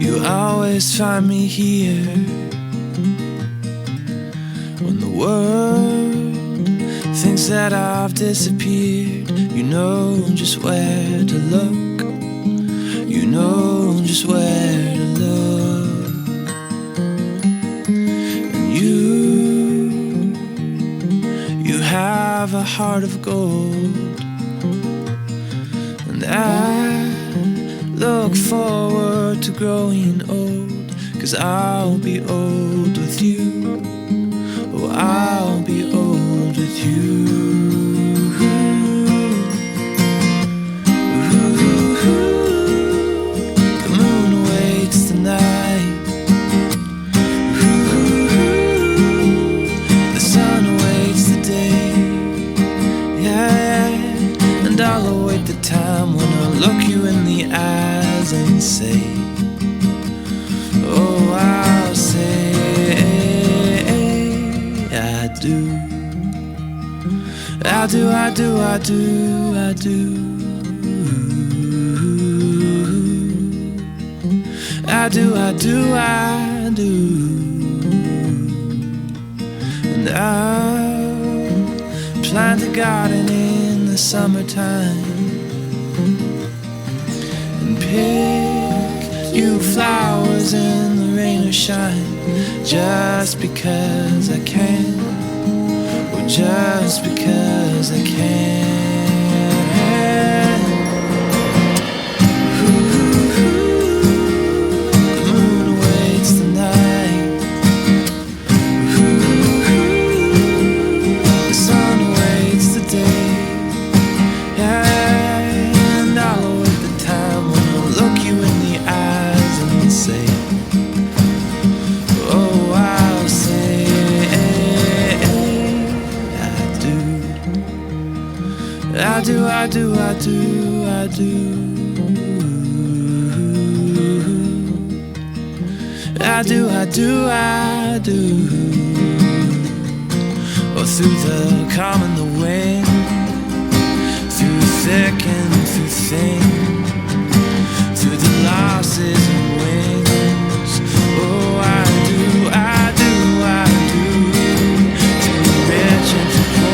You always find me here when the world thinks that I've disappeared. You know just where to look. You know just where to look. And you have a heart of gold. And I look forward to growing old, 'cause I'll be old with you. Oh, I'll be old with you. The moon awaits the night. The sun awaits the day. Yeah, and I'll await the time when I'll look you in the eyes and say, oh, I'll say I do. I do, I do, I do, I do. I do, I do, I do. And I'll plant a garden in the summertime and pick you flowers in the rain or shine, just because I can. Just because I can. The moon awaits the night. The sun awaits the day. And I'll await the time when I'll look you in the eyes and say, oh, I'll say I do, I do, I do, I do. I do, I do, I do. Oh, through the calm and the wind, through thick and through thin, through the losses and wins. Oh, I do, I do, I do. Through the rich and the poor.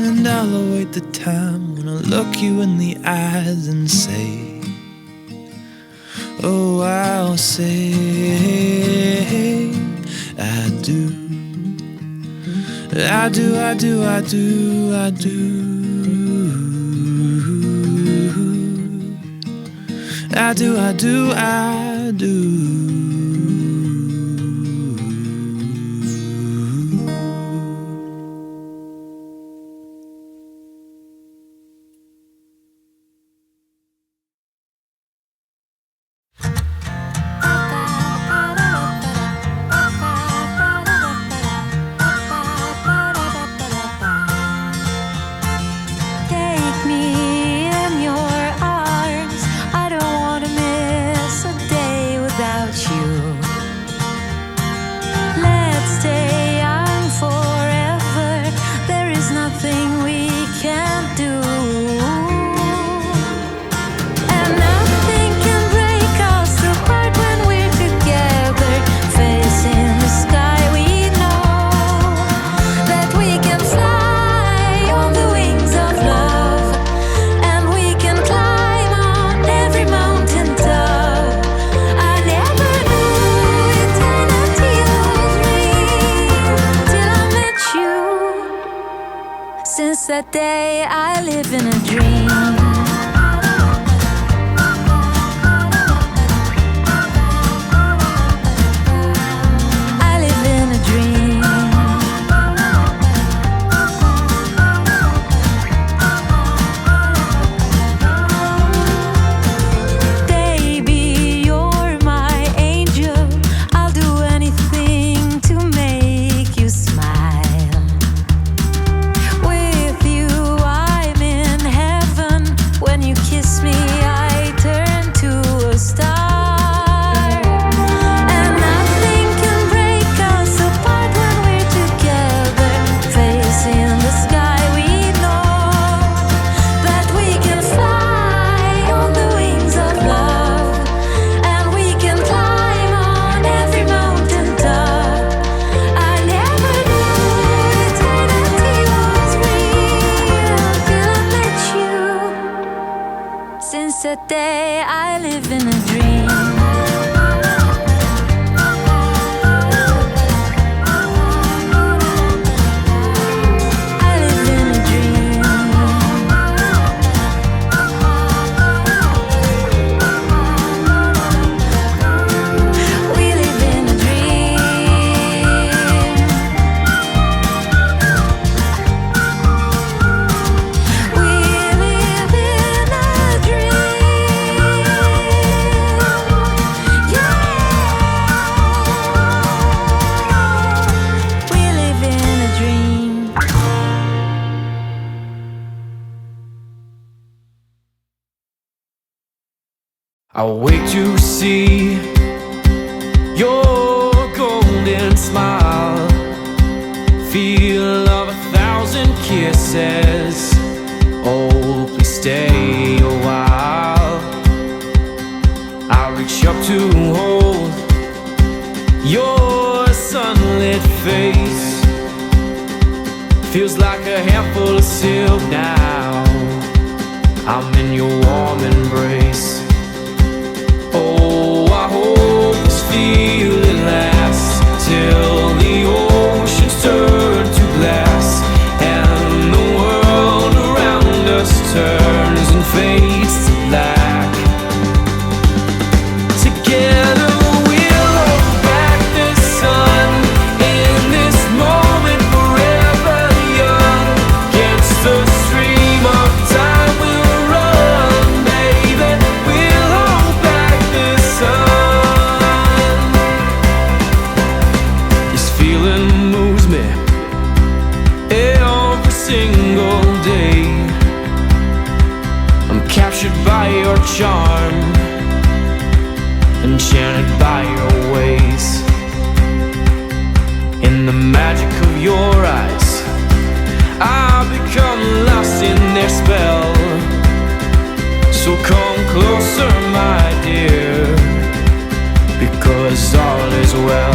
And I'll await the time when I look you in the eyes and say, oh, I'll say I do. I do, I do, I do, I do. I do, I do, I do. That day I live in a dream. I live in a dream. Baby, you're Since that day I live in a dream. I live in a dream. We live in a dream. We live in a dream. Yeah. We live in a dream. I wait to see your golden smile, feel of 1,000 kisses. Oh, please stay a while. I reach up to hold your sunlit face. Feels like a handful of silk now. I'm in your warm embrace. Oh, I hope this feeling lasts till the oceans turn to glass and the world around us turns and fades to black. Together we'll hold back the sun in this moment, forever young. Against the stream of time we'll run, baby. We'll hold back the sun. This feeling moves me every single day. I'm captured by your charm, enchanted by your ways. In the magic of your eyes, I've become lost in their spell. So come closer, my dear, because all is well.